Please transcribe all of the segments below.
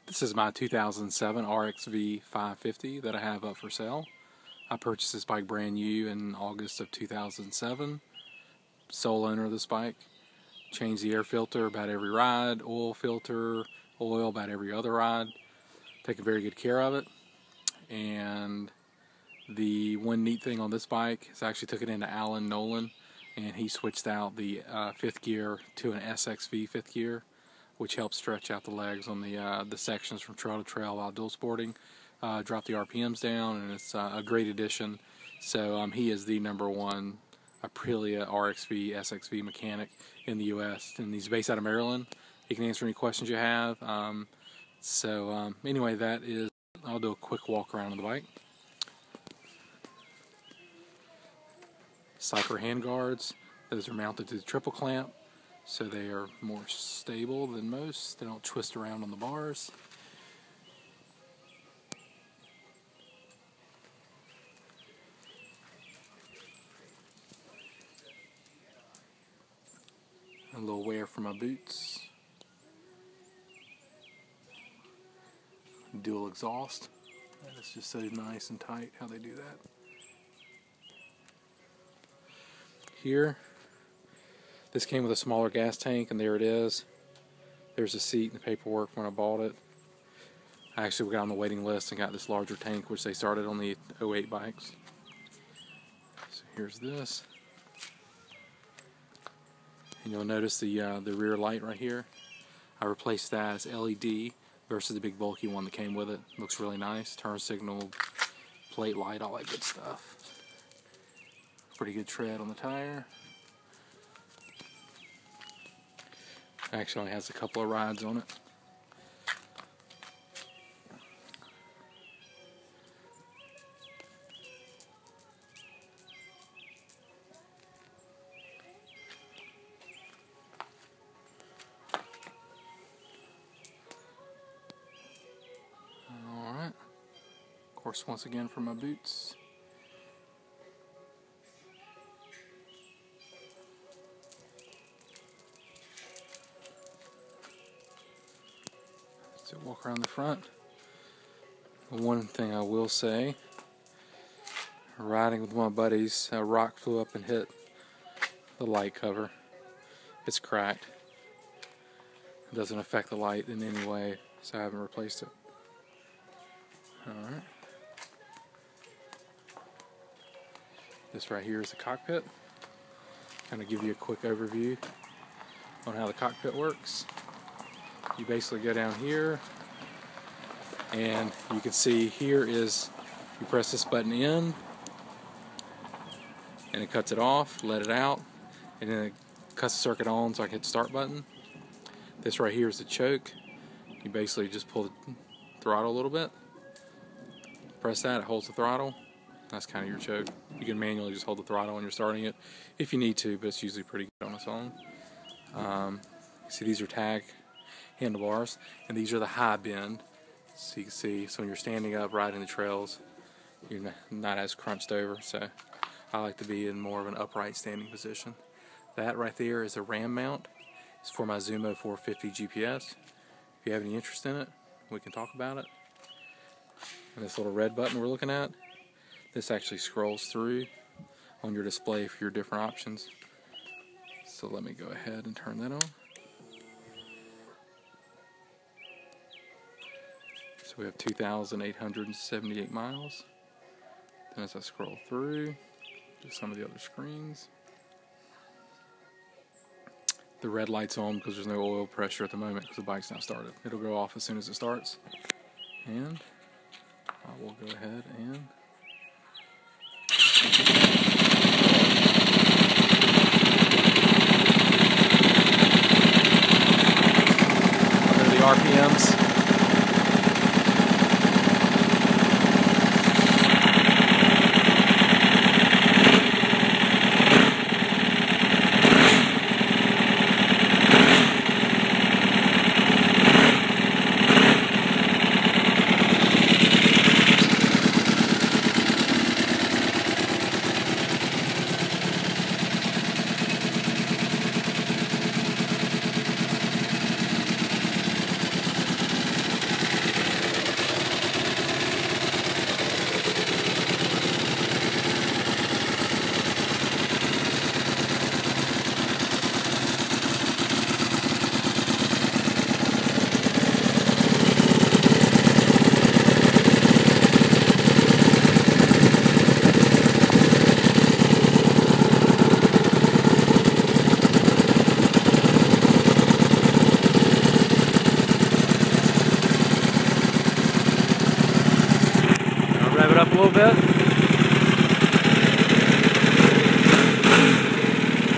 This is my 2007 RXV 550 that I have up for sale. I purchased this bike brand new in August of 2007. Sole owner of this bike. Changed the air filter about every ride, oil filter, oil about every other ride. Taking very good care of it. And the one neat thing on this bike is I actually took it into Alan Nolan, and he switched out the fifth gear to an SXV fifth gear, which helps stretch out the legs on the sections from trail to trail while dual sporting. Drop the RPMs down, and it's a great addition. So he is the #1 Aprilia RXV SXV mechanic in the U.S. and he's based out of Maryland. He can answer any questions you have. Anyway, that is. I'll do a quick walk around on the bike. Cycler handguards. Those are mounted to the triple clamp, so they are more stable than most. They don't twist around on the bars. A little wear for my boots. Dual exhaust. That's just so nice and tight how they do that. Here, this came with a smaller gas tank, and there it is. There's a seat and the paperwork when I bought it. I actually got on the waiting list and got this larger tank, which they started on the 08 bikes. So here's this. And you'll notice the rear light right here. I replaced that as LED versus the big bulky one that came with it. Looks really nice. Turn signal, plate light, all that good stuff. Pretty good tread on the tire. Actually only has a couple of rides on it. Alright. Of course, once again for my boots. So walk around the front. One thing I will say, riding with my buddies, a rock flew up and hit the light cover. It's cracked. It doesn't affect the light in any way, so I haven't replaced it. Alright. This right here is the cockpit. Kind of give you a quick overview on how the cockpit works. You basically go down here, and you can see here is, you press this button in, and it cuts it off, let it out, and then it cuts the circuit on, so I can hit the start button. This right here is the choke. You basically just pull the throttle a little bit, press that, it holds the throttle. That's kind of your choke. You can manually just hold the throttle when you're starting it if you need to, but it's usually pretty good on its own. See, these are tag handlebars, and these are the high bend, so you can see, so when you're standing up riding the trails, you're not as crunched over. So I like to be in more of an upright standing position. That right there is a ram mount. It's for my Zumo 450 GPS. If you have any interest in it, we can talk about it. And this little red button we're looking at, this actually scrolls through on your display for your different options. So let me go ahead and turn that on. So we have 2,878 miles. Then as I scroll through to some of the other screens, the red light's on because there's no oil pressure at the moment because the bike's not started. It'll go off as soon as it starts. And I will go ahead and under the RPMs. little bit.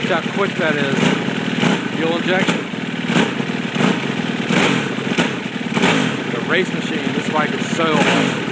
Watch how quick that is. Fuel injection. The race machine, this bike is so awesome.